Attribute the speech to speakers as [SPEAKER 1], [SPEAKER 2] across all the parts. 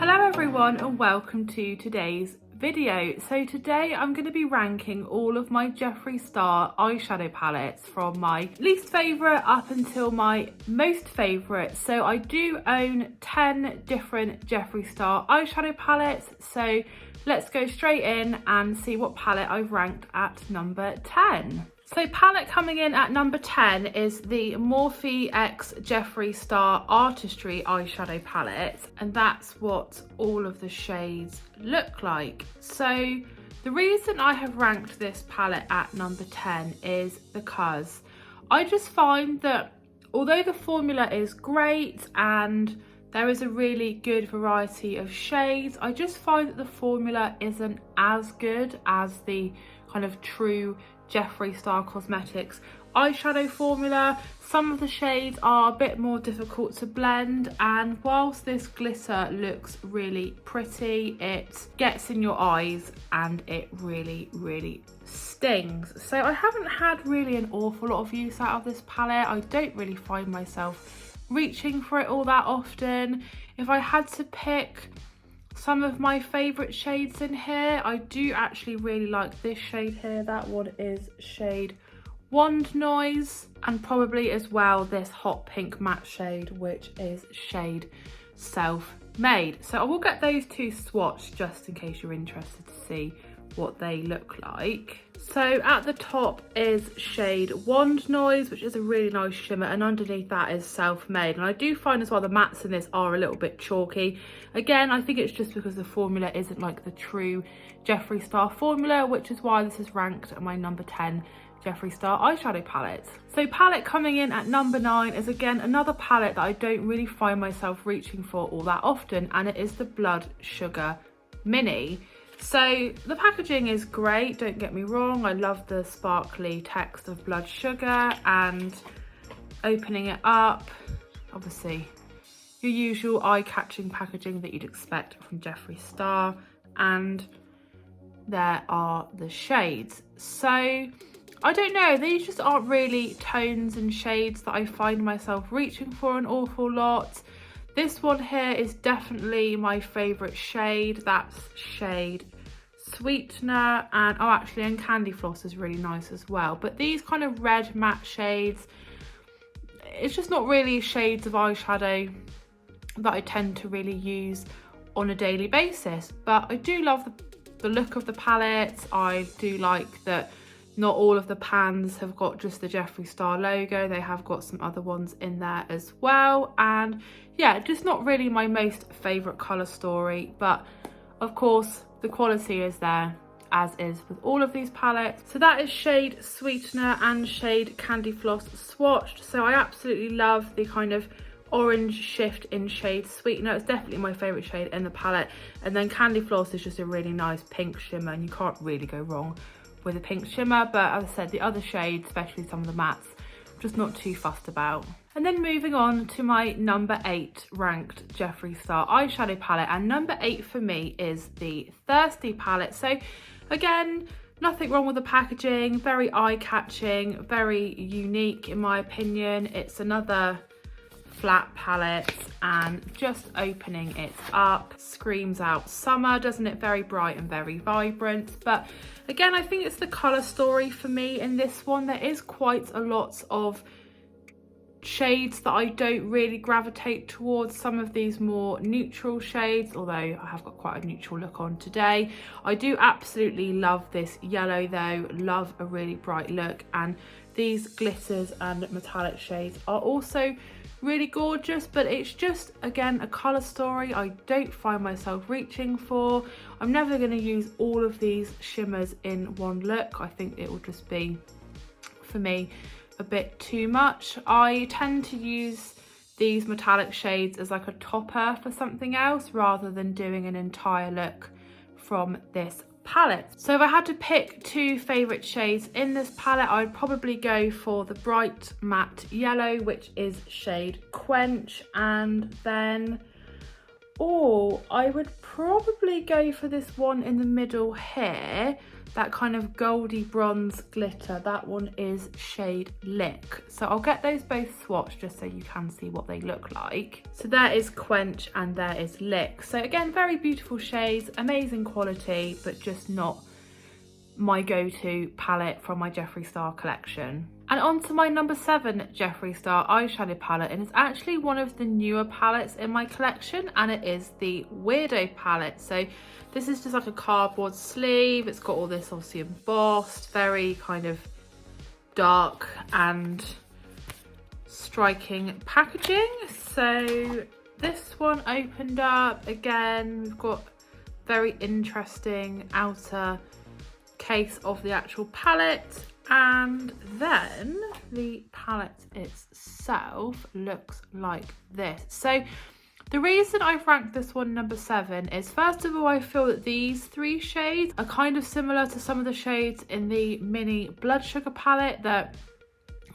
[SPEAKER 1] Hello everyone and welcome to today's video. So today I'm going to be ranking all of my Jeffree Star eyeshadow palettes from my least favourite up until my most favourite. So I do own 10 different Jeffree Star eyeshadow palettes. So let's go straight in and see what palette I've ranked at number 10. So palette coming in at number 10 is the Morphe X Jeffree Star Artistry eyeshadow palette, and that's what all of the shades look like. So the reason I have ranked this palette at number 10 is because I just find that although the formula is great and there is a really good variety of shades, I just find that the formula isn't as good as the kind of true Jeffree Star Cosmetics eyeshadow formula. Some of the shades are a bit more difficult to blend, and whilst this glitter looks really pretty, it gets in your eyes and it really stings. So I haven't had really an awful lot of use out of this palette. I don't really find myself reaching for it all that often. If I had to pick some of my favourite shades in here, I do actually really like this shade here. That one is shade Wand Noise, and probably as well this hot pink matte shade, which is shade Self Made. So I will get those two swatched just in case you're interested to see what they look like. So at the top is shade Wand Noise, which is a really nice shimmer, and underneath that is Self Made. And I do find as well the mattes in this are a little bit chalky. Again, I think it's just because the formula isn't like the true Jeffree Star formula, which is why this is ranked at my number 10 Jeffree Star eyeshadow palette. So palette coming in at number 9 is again another palette that I don't really find myself reaching for all that often, and it is the Blood Sugar Mini. So the packaging is great, don't get me wrong. I love the sparkly text of Blood Sugar, and opening it up, obviously your usual eye-catching packaging that you'd expect from Jeffree Star, and there are the shades. So I don't know, these just aren't really tones and shades that I find myself reaching for an awful lot. This one here is definitely my favourite shade. That's shade Sweetener, and oh actually, and Candy Floss is really nice as well. But these kind of red matte shades, it's just not really shades of eyeshadow that I tend to really use on a daily basis. But I do love the look of the palette. I do like that not all of the pans have got just the Jeffree Star logo. They have got some other ones in there as well. And yeah, just not really my most favourite colour story. But of course, the quality is there, as is with all of these palettes. So that is shade Sweetener and shade Candy Floss swatched. So I absolutely love the kind of orange shift in shade Sweetener. It's definitely my favourite shade in the palette. And then Candy Floss is just a really nice pink shimmer, and you can't really go wrong with a pink shimmer. But as I said, the other shades, especially some of the mattes, just not too fussed about. And then moving on to my number 8 ranked Jeffree Star eyeshadow palette, and number 8 for me is the Thirsty palette. So again, nothing wrong with the packaging, very eye-catching, very unique in my opinion. It's another flat palette, and just opening it up screams out summer, doesn't it? Very bright and very vibrant. But again, I think it's the colour story for me in this one. There is quite a lot of shades that I don't really gravitate towards, some of these more neutral shades, although I have got quite a neutral look on today. I do absolutely love this yellow though, love a really bright look, and these glitters and metallic shades are also really gorgeous. But it's just again a colour story I don't find myself reaching for. I'm never going to use all of these shimmers in one look. I think it will just be, for me, a bit too much. I tend to use these metallic shades as like a topper for something else rather than doing an entire look from this palette. So if I had to pick 2 favourite shades in this palette, I'd probably go for the bright matte yellow, which is shade Quench, and then or I would probably go for this one in the middle here, that kind of goldy bronze glitter. That one is shade Lick. So I'll get those both swatched just so you can see what they look like. So there is Quench and there is Lick. So again, very beautiful shades, amazing quality, but just not my go-to palette from my Jeffree Star collection. And on to my number 7 Jeffree Star eyeshadow palette, and it's actually one of the newer palettes in my collection, and it is the Weirdo palette. So this is just like a cardboard sleeve. It's got all this obviously embossed, very kind of dark and striking packaging. So this one opened up, again, we've got very interesting outer case of the actual palette, and then the palette itself looks like this. So the reason I've ranked this one number 7 is, first of all, I feel that these 3 shades are kind of similar to some of the shades in the mini Blood Sugar palette that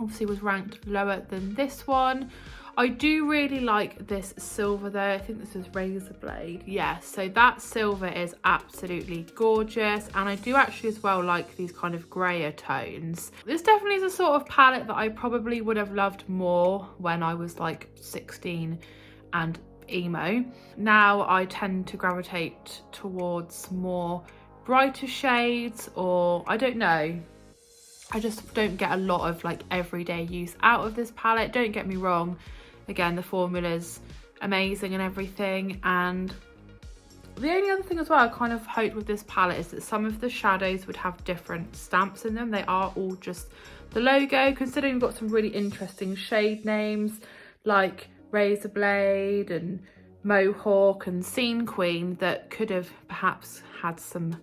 [SPEAKER 1] obviously was ranked lower than this one. I do really like this silver though. I think this is Razor Blade. Yeah, so that silver is absolutely gorgeous, and I do actually as well like these kind of grayer tones. This definitely is a sort of palette that I probably would have loved more when I was like 16 and emo. Now I tend to gravitate towards more brighter shades, or I don't know, I just don't get a lot of like everyday use out of this palette. Don't get me wrong, again, the formula's amazing and everything. And the only other thing as well I kind of hoped with this palette is that some of the shadows would have different stamps in them. They are all just the logo, considering we've got some really interesting shade names like Razor Blade and Mohawk and Scene Queen that could have perhaps had some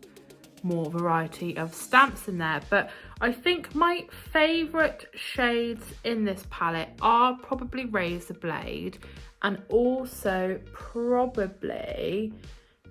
[SPEAKER 1] more variety of stamps in there. But I think my favourite shades in this palette are probably Razor Blade and also probably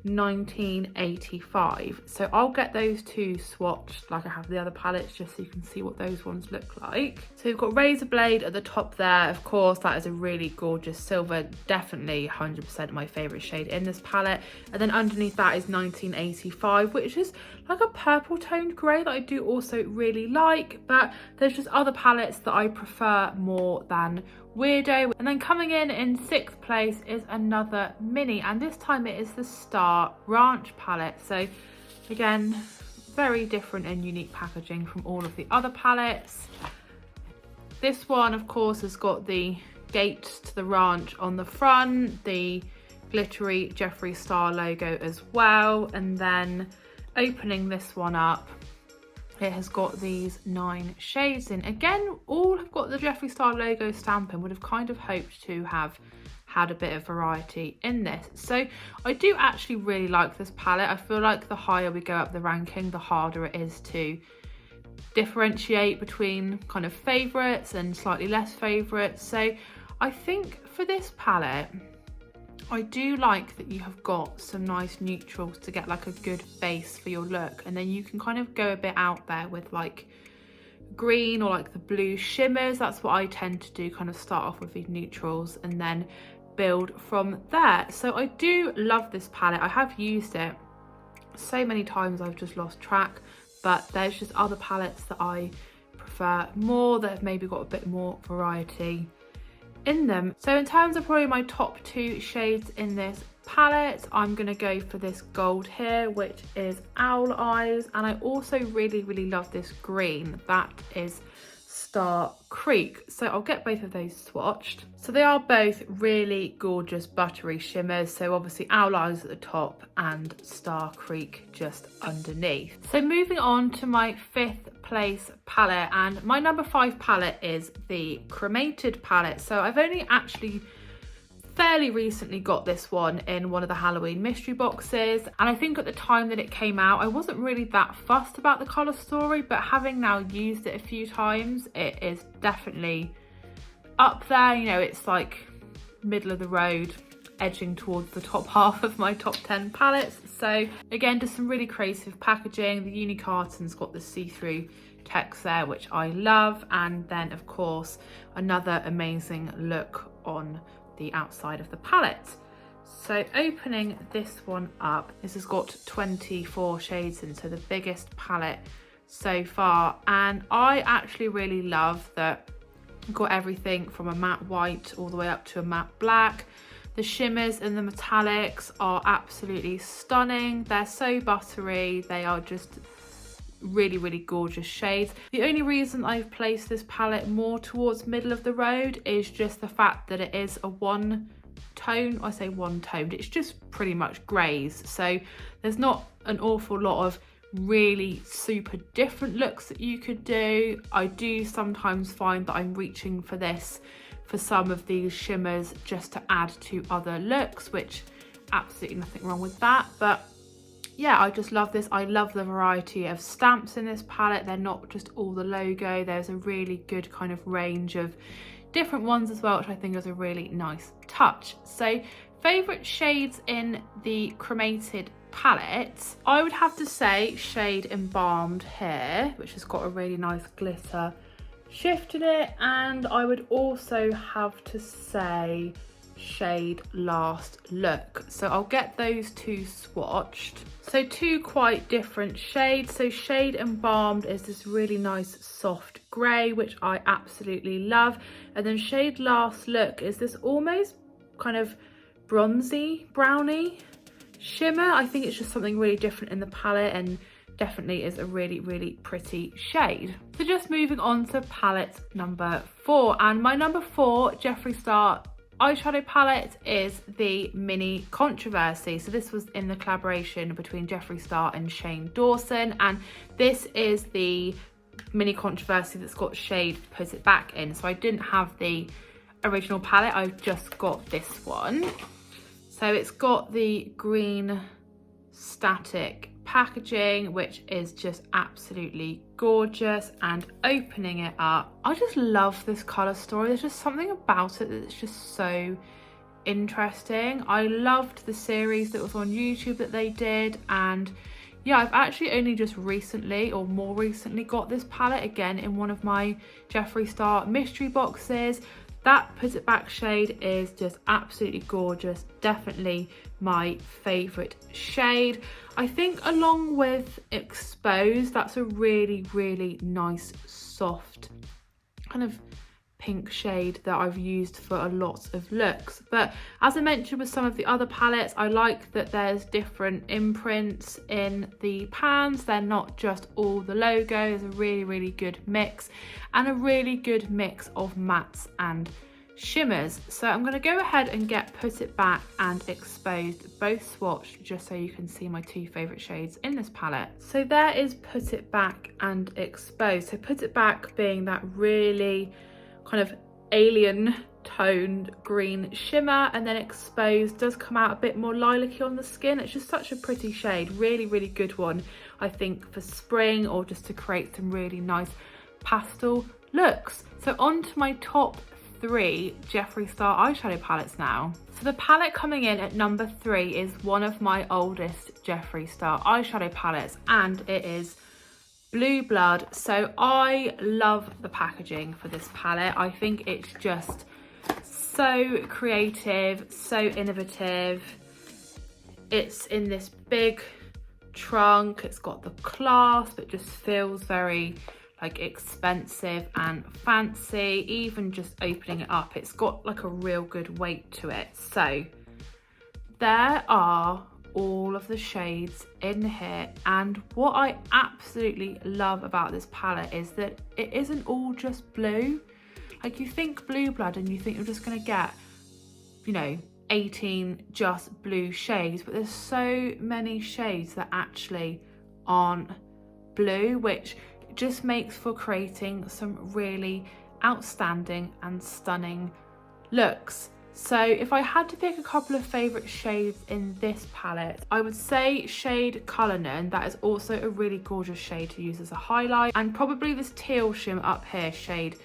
[SPEAKER 1] 1985. So I'll get those 2 swatched like I have the other palettes, just so you can see what those ones look like. So we've got Razor Blade at the top there. Of course, that is a really gorgeous silver, definitely 100% my favourite shade in this palette. And then underneath that is 1985, which is like a purple toned grey that I do also really like, but there's just other palettes that I prefer more than Weirdo. And then coming in 6th place is another mini, and this time it is the Star Ranch palette. So again, very different and unique packaging from all of the other palettes. This one of course has got the gate to the ranch on the front, the glittery Jeffree Star logo as well, and then opening this one up, it has got these 9 shades in. Again, all have got the Jeffree Star logo stamp, and would have kind of hoped to have had a bit of variety in this. So I do actually really like this palette. I feel like the higher we go up the ranking, the harder it is to differentiate between kind of favourites and slightly less favourites. So I think for this palette, I do like that you have got some nice neutrals to get like a good base for your look, and then you can kind of go a bit out there with like green or like the blue shimmers. That's what I tend to do, kind of start off with these neutrals and then build from there. So I do love this palette. I have used it so many times I've just lost track, but there's just other palettes that I prefer more, that have maybe got a bit more variety in them. So in terms of probably my top 2 shades in this palette, I'm gonna go for this gold here, which is Owl Eyes, and I also really love this green, that is Star Creek. So I'll get both of those swatched. So they are both really gorgeous buttery shimmers. So obviously Owl Eyes at the top and Star Creek just underneath. So moving on to my 5th place palette, and my number 5 palette is the Cremated Palette. So I've only actually fairly recently got this one in one of the Halloween mystery boxes, and I think at the time that it came out I wasn't really that fussed about the colour story, but having now used it a few times, it is definitely up there. You know, it's like middle of the road, edging towards the top half of my top 10 palettes. So again, just some really creative packaging. The uni carton's got the see-through text there, which I love, and then of course another amazing look on the outside of the palette. So opening this one up, this has got 24 shades in, so the biggest palette so far, and I actually really love that I've got everything from a matte white all the way up to a matte black. The shimmers and the metallics are absolutely stunning. They're so buttery. They are just really, really gorgeous shades. The only reason I've placed this palette more towards middle of the road is just the fact that it is a one tone. I say one toned, it's just pretty much greys. So there's not an awful lot of really super different looks that you could do. I do sometimes find that I'm reaching for this for some of these shimmers just to add to other looks, which absolutely nothing wrong with that. But yeah, I just love this. I love the variety of stamps in this palette. They're not just all the logo. There's a really good kind of range of different ones as well, which I think is a really nice touch. So favorite shades in the Cremated palette, I would have to say shade Embalmed here, which has got a really nice glitter shift in it, and I would also have to say shade Last Look. So I'll get those two swatched. So two quite different shades. So shade Embalmed is this really nice soft grey, which I absolutely love, and then shade Last Look is this almost kind of bronzy brownie shimmer. I think it's just something really different in the palette, and definitely is a really, really pretty shade. So just moving on to palette number 4, and my number 4 Jeffree Star eyeshadow palette is the Mini Controversy. So this was in the collaboration between Jeffree Star and Shane Dawson, and this is the Mini Controversy that's got shade Put It Back in. So I didn't have the original palette, I've just got this one. So it's got the green static packaging, which is just absolutely gorgeous, and opening it up, I just love this colour story. There's just something about it that's just so interesting. I loved the series that was on YouTube that they did, and yeah, I've actually only just recently, or more recently, got this palette again in one of my Jeffree Star mystery boxes. That Put It Back shade is just absolutely gorgeous. Definitely my favourite shade. I think along with Exposed, that's a really, really nice, soft, kind of pink shade that I've used for a lot of looks. But as I mentioned with some of the other palettes, I like that there's different imprints in the pans. They're not just all the logo. There's a really, really good mix, and a really good mix of mattes and shimmers. So I'm going to go ahead and get Put It Back and Exposed both swatched, just so you can see my two favourite shades in this palette. So there is Put It Back and Exposed. So Put It Back being that really kind of alien toned green shimmer, and then Exposed does come out a bit more lilac-y on the skin. It's just such a pretty shade. Really, really good one, I think, for spring, or just to create some really nice pastel looks. So on to my top 3 Jeffree Star eyeshadow palettes now. So the palette coming in at number 3 is one of my oldest Jeffree Star eyeshadow palettes, and it is Blue Blood. So I love the packaging for this palette. I think it's just so creative, so innovative. It's in this big trunk, it's got the clasp, it just feels very like expensive and fancy. Even just opening it up, it's got like a real good weight to it. So there are all of the shades in here, and what I absolutely love about this palette is that it isn't all just blue. Like, you think Blue Blood and you think you're just gonna get, you know, 18 just blue shades, but there's so many shades that actually aren't blue, which just makes for creating some really outstanding and stunning looks. So if I had to pick a couple of favourite shades in this palette, I would say shade Cullinan. That is also a really gorgeous shade to use as a highlight, and probably this teal shimmer up here, shade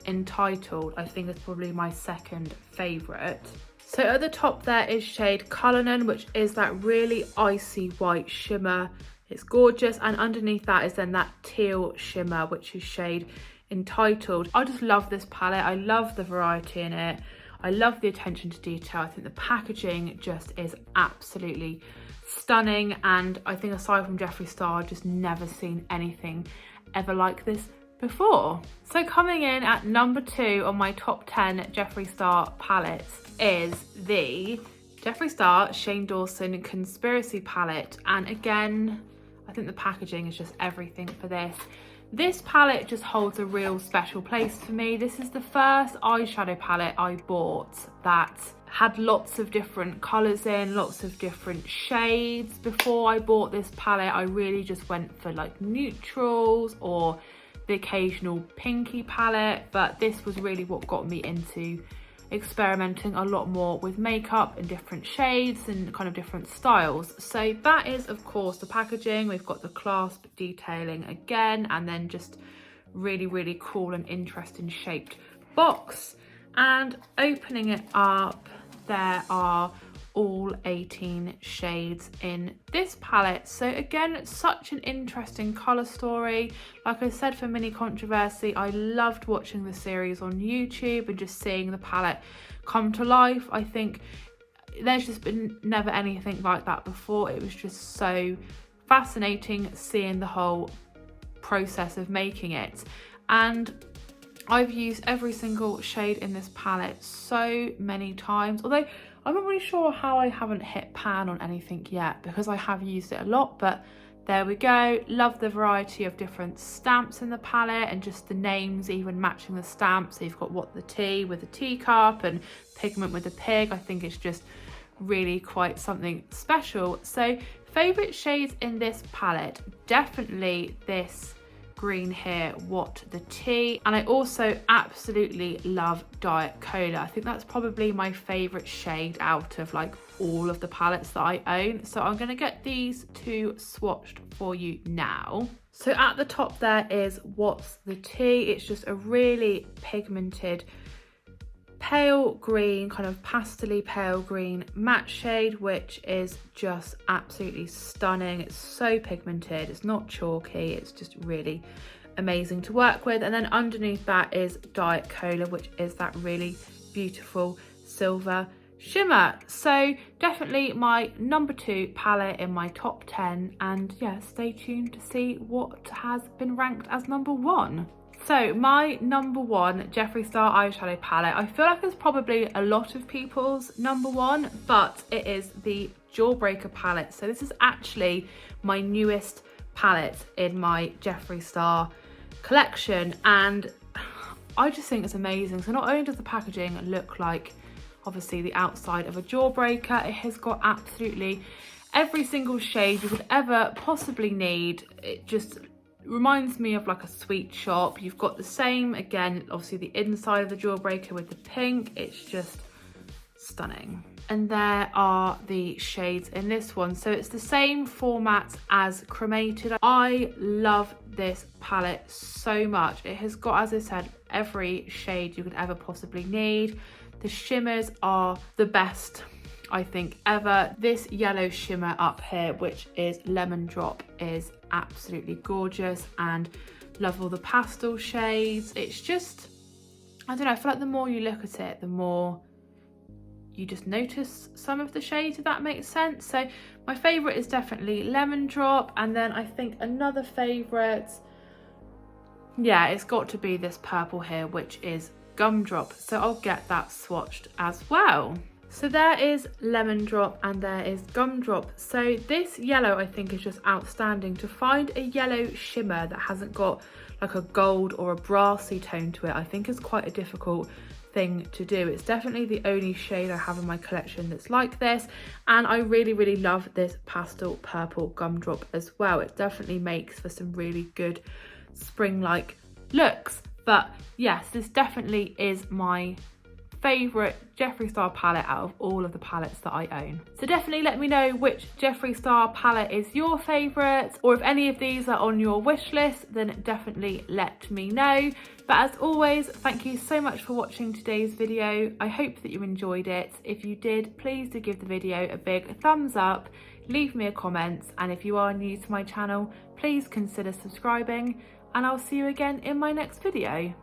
[SPEAKER 1] Entitled, I think is probably my second favourite. So at the top there is shade Cullinan, which is that really icy white shimmer. It's gorgeous, and underneath that is then that teal shimmer, which is shade Entitled. I just love this palette. I love the variety in it. I love the attention to detail. I think the packaging just is absolutely stunning, and I think aside from Jeffree Star, I've just never seen anything ever like this before. So coming in at number 2 on my top 10 Jeffree Star palettes is the Jeffree Star Shane Dawson Conspiracy Palette, and again, I think the packaging is just everything for this. This palette just holds a real special place for me. This is the first eyeshadow palette I bought that had lots of different colours in, lots of different shades. Before I bought this palette, I really just went for like neutrals or the occasional pinky palette, but this was really what got me into experimenting a lot more with makeup in different shades and kind of different styles. So that is of course the packaging. We've got the clasp detailing again, and then just really cool and interesting shaped box. And opening it up, there are all 18 shades in this palette. So again, such an interesting colour story. Like I said for Mini Controversy, I loved watching the series on YouTube and just seeing the palette come to life. I think there's just been never anything like that before. It was just so fascinating seeing the whole process of making it. And I've used every single shade in this palette so many times, although I'm not really sure how I haven't hit pan on anything yet, because I have used it a lot, but there we go. Love the variety of different stamps in the palette and just the names even matching the stamps. So you've got What the Tea with the teacup and Pigment with the pig. I think it's just really quite something special. So favourite shades in this palette, definitely this green here, What the Tea, and I also absolutely love Diet Cola. I think that's probably my favourite shade out of like all of the palettes that I own. So I'm going to get these two swatched for you now. So at the top there is What's the Tea. It's just a really pigmented pale green, kind of pastel-y pale green matte shade, which is just absolutely stunning. It's so pigmented, it's not chalky, it's just really amazing to work with. And then underneath that is Diet Cola, which is that really beautiful silver shimmer. So definitely my number 2 palette in my top 10, and yeah, stay tuned to see what has been ranked as number 1. So my number 1 Jeffree Star eyeshadow palette, I feel like it's probably a lot of people's number 1, but it is the Jawbreaker palette. So this is actually my newest palette in my Jeffree Star collection, and I just think it's amazing. So not only does the packaging look like obviously the outside of a Jawbreaker, it has got absolutely every single shade you could ever possibly need. It just reminds me of like a sweet shop. You've got the same, again, obviously the inside of the Jawbreaker with the pink. It's just stunning. And there are the shades in this one. So it's the same format as Cremated. I love this palette so much. It has got, as I said, every shade you could ever possibly need. The shimmers are the best, I think, ever. This yellow shimmer up here, which is Lemon Drop, is absolutely gorgeous, and love all the pastel shades. It's just, I don't know, I feel like the more you look at it, the more you just notice some of the shades, if that makes sense. So my favourite is definitely Lemon Drop, and then I think another favourite, yeah, it's got to be this purple here, which is Gumdrop. So I'll get that swatched as well. So there is Lemon Drop and there is Gumdrop. So this yellow I think is just outstanding. To find a yellow shimmer that hasn't got like a gold or a brassy tone to it, I think is quite a difficult thing to do. It's definitely the only shade I have in my collection that's like this, and I really love this pastel purple Gumdrop as well. It definitely makes for some really good spring-like looks. But yes, this definitely is my favourite Jeffree Star palette out of all of the palettes that I own. So definitely let me know which Jeffree Star palette is your favourite, or if any of these are on your wish list, then definitely let me know. But as always, thank you so much for watching today's video. I hope that you enjoyed it. If you did, please do give the video a big thumbs up, leave me a comment, and if you are new to my channel, please consider subscribing, and I'll see you again in my next video.